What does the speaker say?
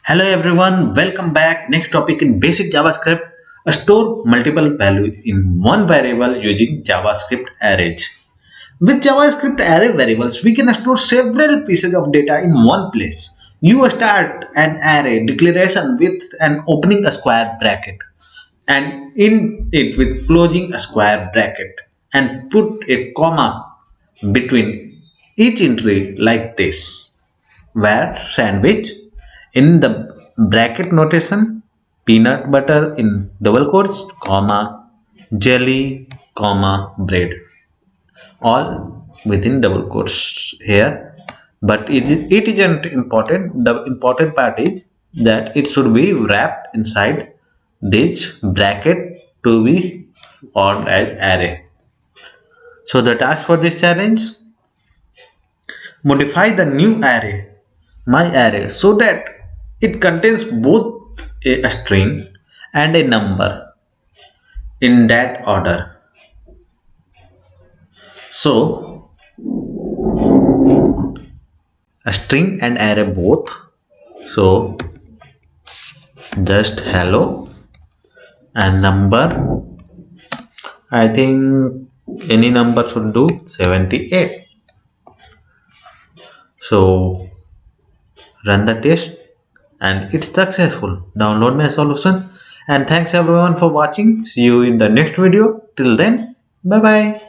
Hello everyone, welcome back. Next topic in basic JavaScript. Store multiple values in one variable using JavaScript arrays. With JavaScript array variables, we can store several pieces of data in one place. You start an array declaration with an opening a square bracket and in it with closing a square bracket and put a comma between each entry like this, where sandwich in the bracket notation, peanut butter in double quotes, comma, jelly, comma, bread, all within double quotes here. But it isn't important. The important part is that it should be wrapped inside this bracket to be formed as array. So the task for this challenge: modify the new array, my array, so that it contains both a string and a number in that order. So a string and array both. So just hello and number. I think any number should do 78. So run the test and it's successful. Download my solution and thanks everyone for watching. See you in the next video. Till then, bye bye.